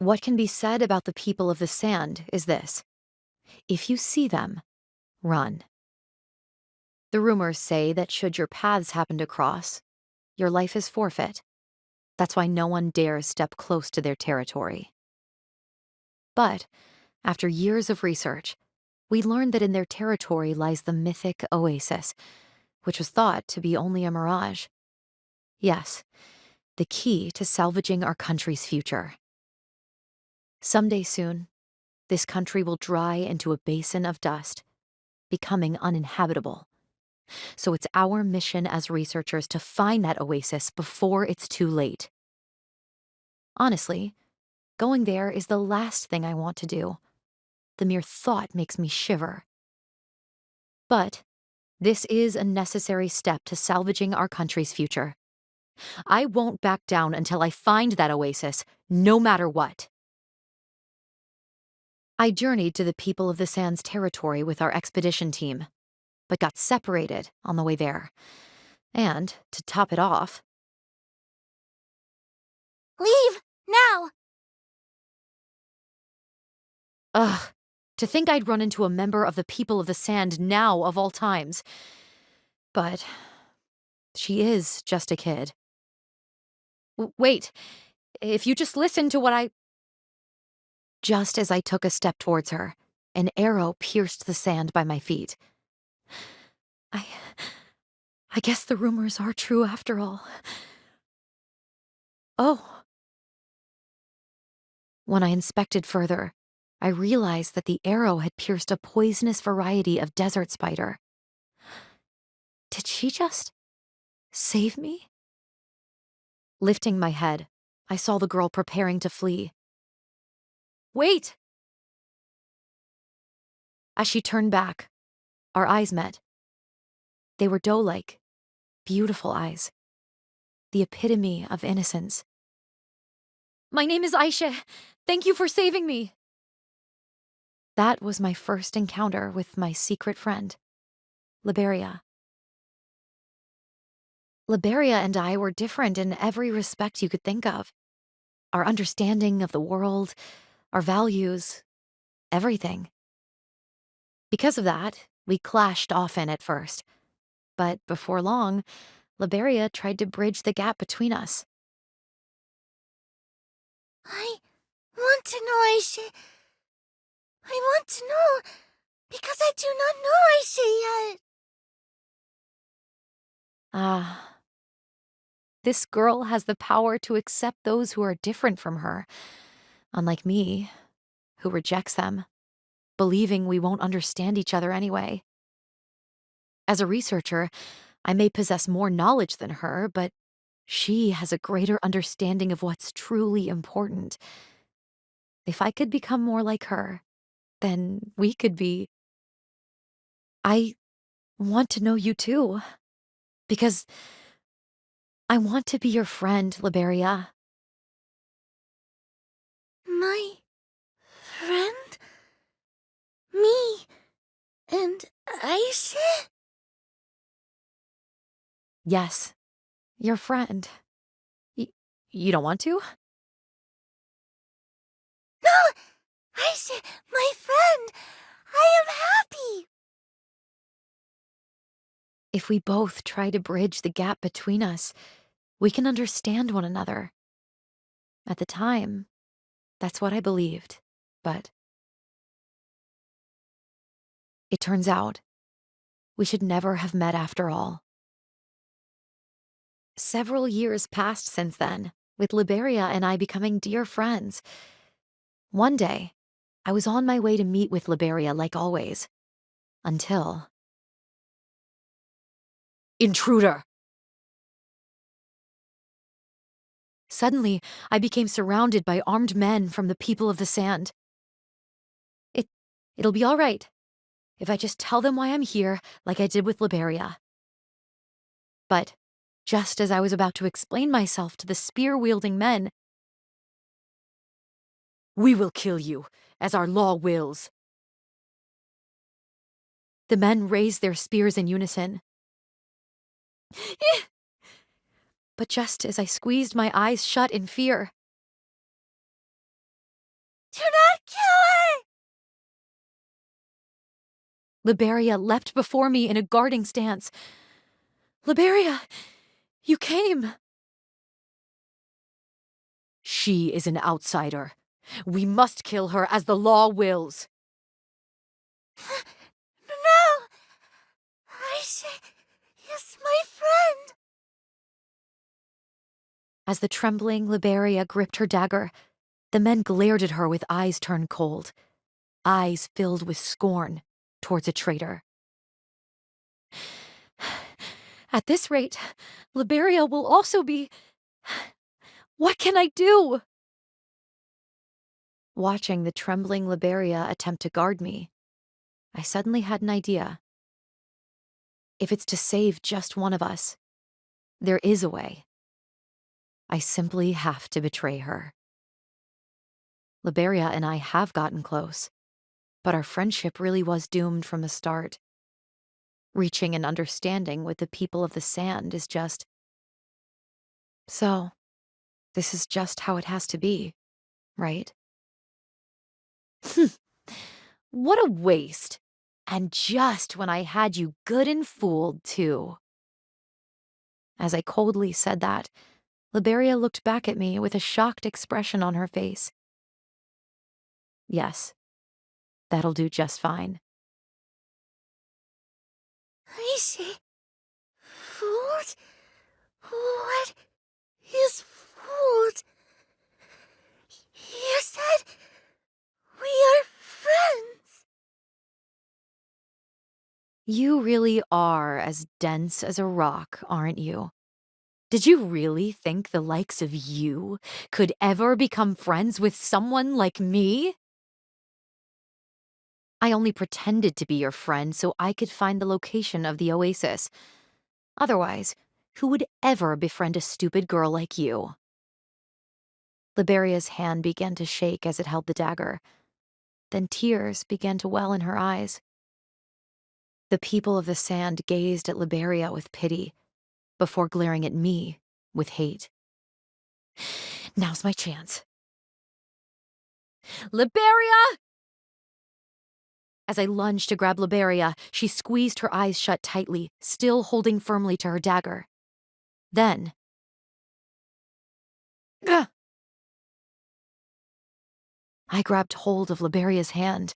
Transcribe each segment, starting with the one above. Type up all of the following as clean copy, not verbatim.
What can be said about the people of the sand is this: if you see them, run. The rumors say that should your paths happen to cross, your life is forfeit. That's why no one dares step close to their territory. But after years of research, we learned that in their territory lies the mythic oasis, which was thought to be only a mirage. Yes, the key to salvaging our country's future. Someday soon, this country will dry into a basin of dust, becoming uninhabitable. So it's our mission as researchers to find that oasis before it's too late. Honestly, going there is the last thing I want to do. The mere thought makes me shiver. But this is a necessary step to salvaging our country's future. I won't back down until I find that oasis, no matter what. I journeyed to the people of the Sands territory with our expedition team, but got separated on the way there. And, to top it off, Leave! Now! ugh, to think I'd run into a member of the people of the Sand now of all times. But she is just a kid. Wait, if you just listen to what I... Just as I took a step towards her, an arrow pierced the sand by my feet. I guess the rumors are true after all. Oh. When I inspected further, I realized that the arrow had pierced a poisonous variety of desert spider. Did she just save me? Lifting my head, I saw the girl preparing to flee. Wait! As she turned back, our eyes met. They were doe-like, beautiful eyes, the epitome of innocence. My name is AYSE. Thank you for saving me. That was my first encounter with my secret friend, Liberia. Liberia and I were different in every respect you could think of. Our understanding of the world, our values, everything. Because of that, we clashed often at first. But before long, Liberia tried to bridge the gap between us. I want to know, Ayse. I want to know, because I do not know Ayse yet. Ah, this girl has the power to accept those who are different from her, unlike me, who rejects them, believing we won't understand each other anyway. As a researcher, I may possess more knowledge than her, but she has a greater understanding of what's truly important. If I could become more like her, then we could be... I want to know you too, because I want to be your friend, Liberia. My friend? Me and Ayse? Yes, your friend. You don't want to? No! Ayse, my friend! I am happy! If we both try to bridge the gap between us, we can understand one another. At the time, that's what I believed, but it turns out we should never have met after all. Several years passed since then, with Liberia and I becoming dear friends. One day, I was on my way to meet with Liberia like always, until... Intruder! Suddenly, I became surrounded by armed men from the people of the sand. It'll be all right if I just tell them why I'm here like I did with Liberia. But just as I was about to explain myself to the spear-wielding men, we will kill you, as our law wills. The men raised their spears in unison. But just as I squeezed my eyes shut in fear, Liberia leapt before me in a guarding stance. Liberia, you came! She is an outsider. We must kill her as the law wills. No! AYSE is my friend! As the trembling Liberia gripped her dagger, the men glared at her with eyes turned cold, eyes filled with scorn towards a traitor. At this rate, Liberia will also be... What can I do? Watching the trembling Liberia attempt to guard me, I suddenly had an idea. If it's to save just one of us, there is a way. I simply have to betray her. Liberia and I have gotten close, but our friendship really was doomed from the start. Reaching an understanding with the people of the sand is just... So, this is just how it has to be, right? What a waste. And just when I had you good and fooled, too. As I coldly said that, Liberia looked back at me with a shocked expression on her face. Yes, that'll do just fine. AYSE? Fooled? What is fooled? You said we are friends. You really are as dense as a rock, aren't you? Did you really think the likes of you could ever become friends with someone like me? I only pretended to be your friend so I could find the location of the oasis. Otherwise, who would ever befriend a stupid girl like you? Liberia's hand began to shake as it held the dagger. Then tears began to well in her eyes. The people of the sand gazed at Liberia with pity, before glaring at me with hate. Now's my chance. Liberia! As I lunged to grab Liberia, she squeezed her eyes shut tightly, still holding firmly to her dagger. Then... Ugh! I grabbed hold of Liberia's hand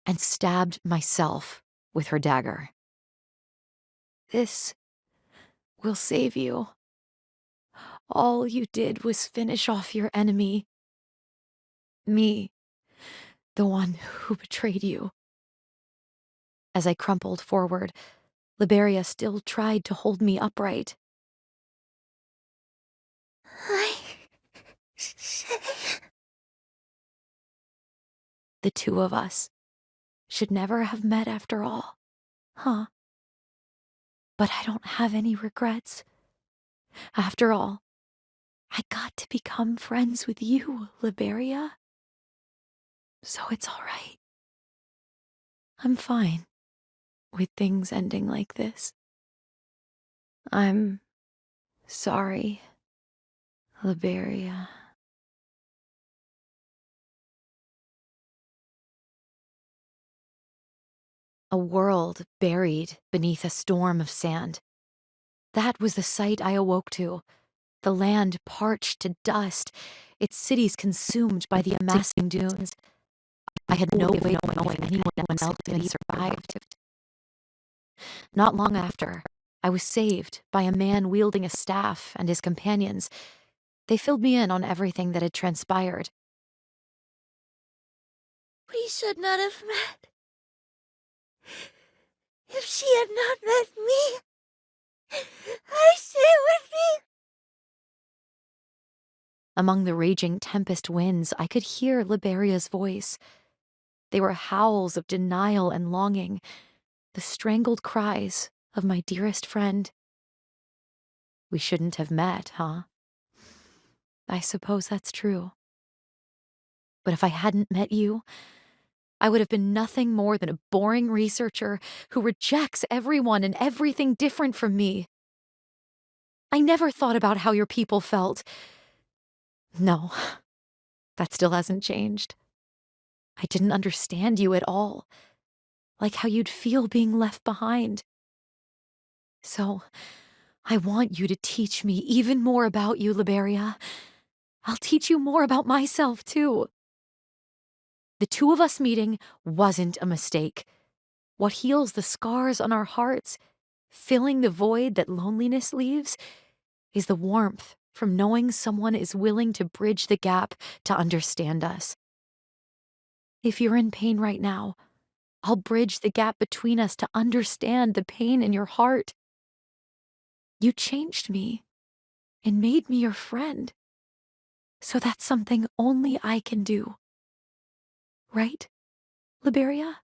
and stabbed myself with her dagger. This will save you. All you did was finish off your enemy. Me, the one who betrayed you. As I crumpled forward, Liberia still tried to hold me upright. The two of us should never have met after all, huh? But I don't have any regrets. After all, I got to become friends with you, Liberia. So it's all right. I'm fine with things ending like this. I'm sorry, Liberia. A world buried beneath a storm of sand. That was the sight I awoke to. The land parched to dust, its cities consumed by the amassing dunes. I had no way of knowing if anyone else had survived. Not long after, I was saved by a man wielding a staff and his companions. They filled me in on everything that had transpired. We should not have met. If she had not met me, AYSE would be... Among the raging tempest winds, I could hear Liberia's voice. They were howls of denial and longing, the strangled cries of my dearest friend. We shouldn't have met, huh? I suppose that's true. But if I hadn't met you, I would have been nothing more than a boring researcher who rejects everyone and everything different from me. I never thought about how your people felt. No, that still hasn't changed. I didn't understand you at all. like how you'd feel being left behind. So, I want you to teach me even more about you, Liberia. I'll teach you more about myself, too. The two of us meeting wasn't a mistake. What heals the scars on our hearts, filling the void that loneliness leaves, is the warmth from knowing someone is willing to bridge the gap to understand us. If you're in pain right now, I'll bridge the gap between us to understand the pain in your heart. You changed me and made me your friend. So that's something only I can do. Right, Liberia?